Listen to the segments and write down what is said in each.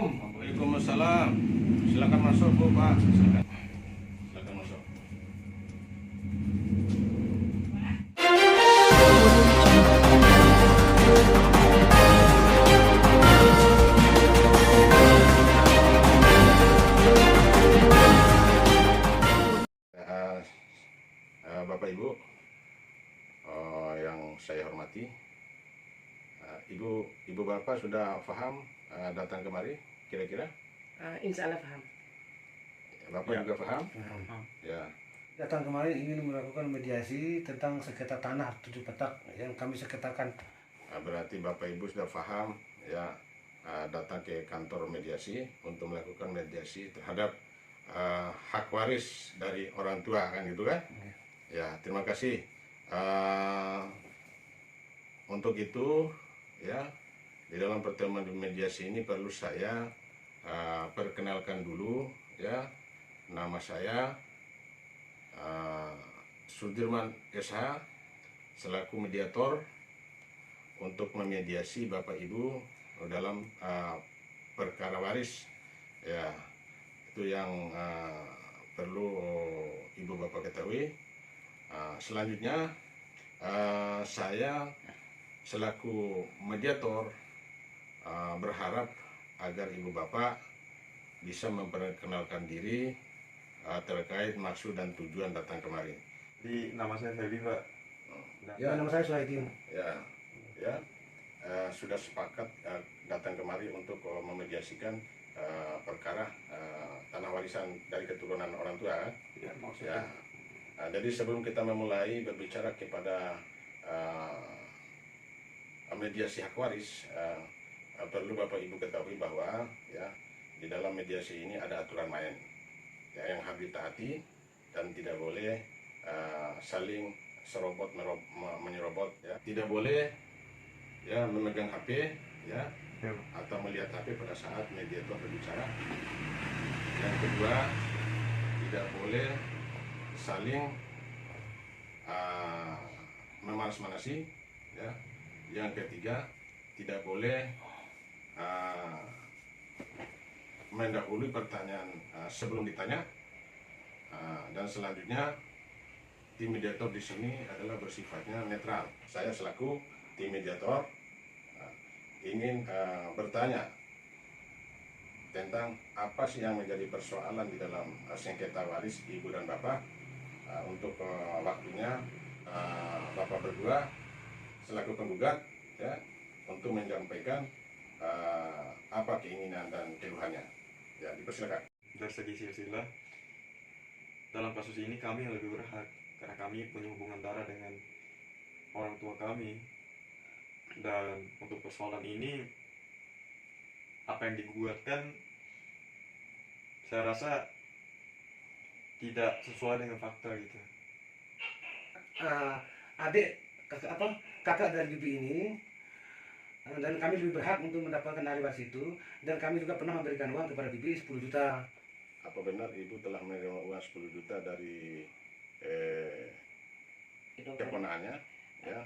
Assalamualaikum. Waalaikumsalam. Silakan masuk Bu, Pak. Silakan masuk. Bapak Ibu yang saya hormati, Ibu Bapak sudah paham datang kemari kira-kira? Insya Allah paham. Bapak juga paham? Ya. Datang kemarin ingin melakukan mediasi tentang sengketa tanah 7 petak yang kami sengketakan. Berarti Bapak Ibu sudah paham ya, datang ke kantor mediasi untuk melakukan mediasi terhadap hak waris dari orang tua, kan gitu kan? Ya, terima kasih. Untuk itu ya, di dalam pertemuan mediasi ini perlu saya perkenalkan dulu ya. Nama saya Sudirman SH selaku mediator untuk memediasi Bapak Ibu dalam perkara waris ya. Itu yang perlu Ibu Bapak ketahui. Selanjutnya saya selaku mediator berharap agar Ibu Bapak bisa memperkenalkan diri terkait maksud dan tujuan datang kemari. Di nama saya Feby, Pak. Ya, nama saya Suhaidin. Ya, sudah sepakat datang kemari untuk memediasikan perkara tanah warisan dari keturunan orang tua. Ya, maksudnya. Jadi sebelum kita memulai berbicara kepada mediasi hak waris, perlu Bapak Ibu ketahui bahwa ya, di dalam mediasi ini ada aturan main ya, yang harus ditaati dan tidak boleh saling serobot menyerobot ya. Tidak boleh ya memegang HP ya, atau melihat HP pada saat mediator berbicara. Yang kedua, tidak boleh saling memanas-manasi ya. Yang ketiga, tidak boleh mendahului pertanyaan sebelum ditanya. Dan selanjutnya, tim mediator di sini adalah bersifatnya netral. Saya selaku tim mediator ingin bertanya tentang apa sih yang menjadi persoalan di dalam sengketa waris Ibu dan Bapak. Untuk waktunya Bapak berdua selaku penggugat ya, untuk menyampaikan apa keinginan dan keluhannya. Ya, dipersilakan. Dari segi silsilah, dalam kasus ini kami yang lebih berhak karena kami punya hubungan darah dengan orang tua kami. Dan untuk persoalan ini, apa yang digugatkan saya rasa tidak sesuai dengan fakta gitu. Kakak dari bibi ini, dan kami lebih berhak untuk mendapatkan ahli waris itu, dan kami juga pernah memberikan uang kepada bibi 10 juta. Apa benar Ibu telah menerima uang 10 juta dari keponakannya ya,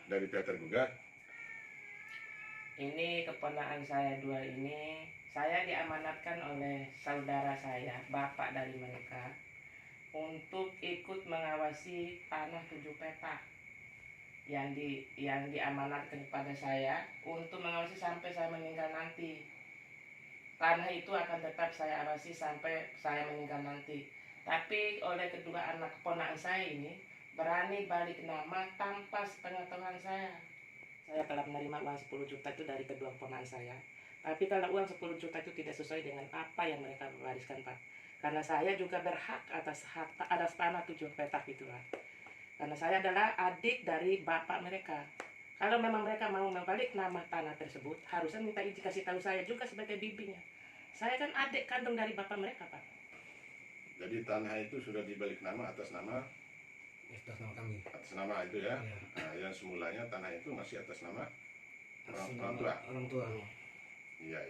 dari pihak tergugat? Ini keponakan saya dua ini, saya diamanatkan oleh saudara saya, bapak dari mereka, untuk ikut mengawasi tanah 7 petak yang diamanatkan kepada saya untuk mengawasi sampai saya meninggal nanti. Tanah itu akan tetap saya awasi sampai saya meninggal nanti. Tapi oleh kedua anak keponakan saya ini berani balik nama tanpa sepengetahuan saya. Saya telah menerima uang 10 juta itu dari kedua keponakan saya. Tapi kalau uang 10 juta itu tidak sesuai dengan apa yang mereka wariskan, Pak. Karena saya juga berhak atas tanah 7 petak itu, Pak. Karena saya adalah adik dari bapak mereka. Kalau memang mereka mau membalik nama tanah tersebut, harusnya minta izin, kasih tahu saya juga sebagai bibinya. Saya kan adik kandung dari bapak mereka, Pak. Jadi tanah itu sudah dibalik nama atas nama Kami. atas nama itu ya. Ya. Yang semulanya tanah itu masih atas nama orang tua. Orang tua. Iya.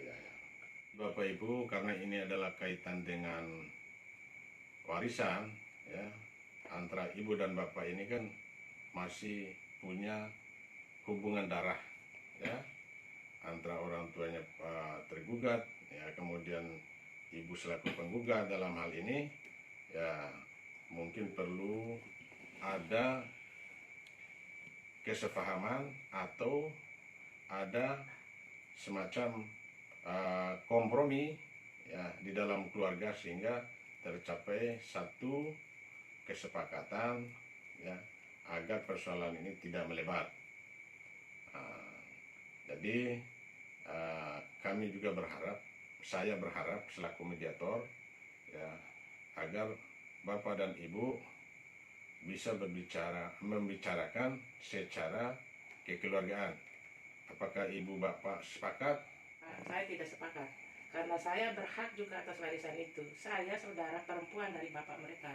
Bapak Ibu, karena ini adalah kaitan dengan warisan ya, antara ibu dan bapak ini kan masih punya hubungan darah ya, antara orang tuanya tergugat ya kemudian ibu selaku penggugat dalam hal ini, ya mungkin perlu ada kesepahaman atau ada semacam kompromi ya di dalam keluarga sehingga tercapai satu kesepakatan ya agar persoalan ini tidak melebar. Jadi kami juga berharap, saya berharap selaku mediator ya agar Bapak dan Ibu bisa membicarakan secara kekeluargaan. Apakah Ibu Bapak sepakat? Saya tidak sepakat, karena saya berhak juga atas warisan itu. Saya saudara perempuan dari bapak mereka.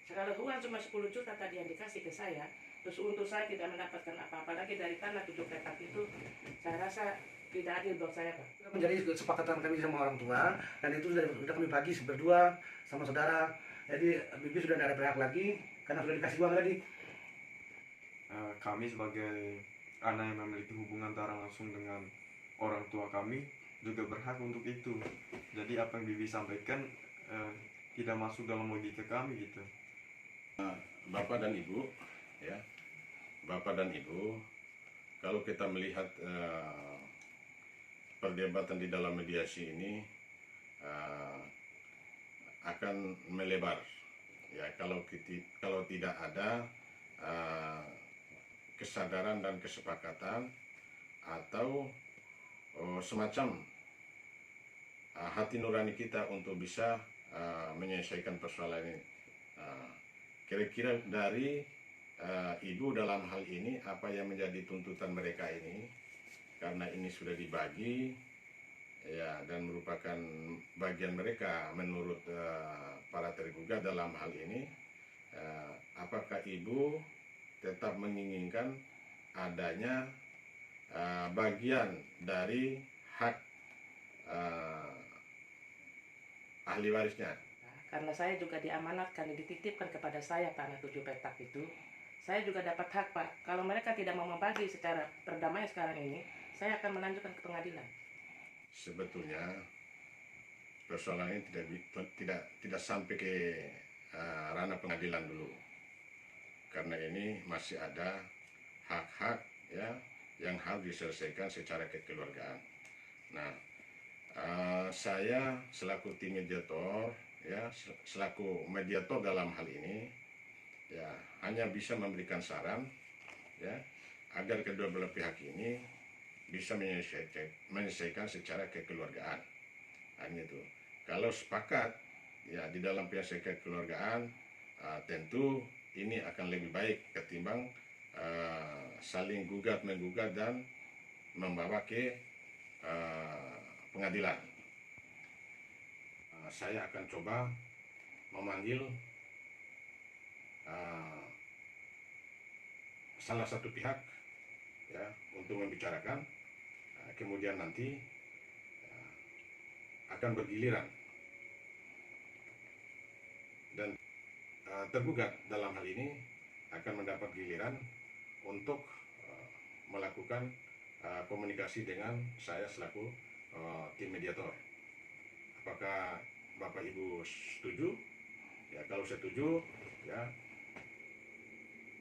Segala uang cuma 10 juta tadi yang dikasih ke saya, terus untuk saya tidak mendapatkan apa-apa lagi dari tanah 7 petak itu, saya rasa tidak adil buat saya, Pak. Menjadi kesepakatan kami sama orang tua, dan itu sudah kami bagi berdua sama saudara. Jadi Bibi sudah tidak ada berhak lagi karena sudah dikasih uang tadi. Kami sebagai anak yang memiliki hubungan darah langsung dengan orang tua kami juga berhak untuk itu. Jadi apa yang Bibi sampaikan tidak masuk dalam logika kami gitu. Bapak dan Ibu, ya, Bapak dan Ibu, kalau kita melihat perdebatan di dalam mediasi ini akan melebar, ya kalau tidak ada kesadaran dan kesepakatan atau semacam hati nurani kita untuk bisa menyelesaikan persoalan ini. Kira-kira dari Ibu dalam hal ini apa yang menjadi tuntutan mereka ini, karena ini sudah dibagi ya dan merupakan bagian mereka menurut para tergugat dalam hal ini, apakah Ibu tetap menginginkan adanya bagian dari hak ahli warisnya? Karena saya juga diamanatkan, dititipkan kepada saya tanah 7 petak itu, saya juga dapat hak, Pak. Kalau mereka tidak mau membagi secara perdamaian sekarang ini, saya akan melanjutkan ke pengadilan. Sebetulnya persoalan ini tidak sampai ke ranah pengadilan dulu, karena ini masih ada hak-hak ya yang harus diselesaikan secara kekeluargaan. Nah, saya selaku tim mediator ya, selaku mediator dalam hal ini ya hanya bisa memberikan saran ya agar kedua belah pihak ini bisa menyelesaikan secara kekeluargaan. Hanya itu. Kalau sepakat ya di dalam pihak kekeluargaan, tentu ini akan lebih baik ketimbang saling gugat menggugat dan membawa ke pengadilan. Saya akan coba memanggil salah satu pihak ya untuk membicarakan, kemudian nanti akan bergiliran dan tergugat dalam hal ini akan mendapat giliran untuk melakukan komunikasi dengan saya selaku tim mediator. Apakah Bapak Ibu setuju? Ya kalau setuju ya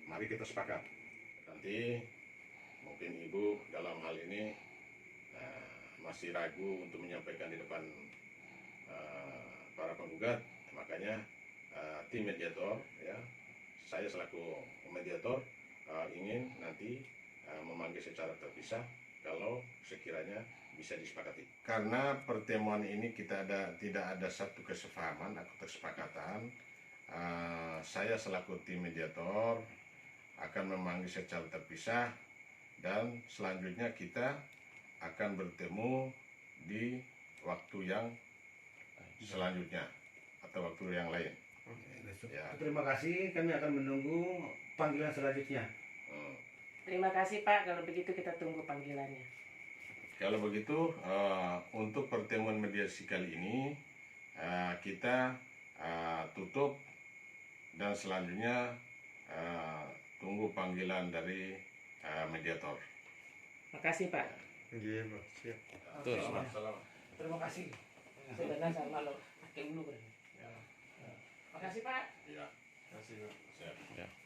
mari kita sepakat. Nanti mungkin Ibu dalam hal ini masih ragu untuk menyampaikan di depan para penggugat, makanya tim mediator ya saya selaku mediator ingin nanti memanggil secara terpisah kalau sekiranya bisa disepakati. Karena pertemuan ini tidak ada satu kesepahaman atau kesepakatan, saya selaku tim mediator akan memanggil secara terpisah dan selanjutnya kita akan bertemu di waktu yang selanjutnya atau waktu yang lain. Ya. Terima kasih, kami akan menunggu panggilan selanjutnya. Terima kasih, Pak. Kalau begitu kita tunggu panggilannya. Kalau begitu untuk pertemuan mediasi kali ini kita tutup dan selanjutnya tunggu panggilan dari mediator. Makasih, Pak. Iya, Pak. Siap. Selamat. Terima kasih. Sebenarnya sama lo pakai ulu kan. Ya. Makasih Pak. Ya. Kasih Pak. Siap.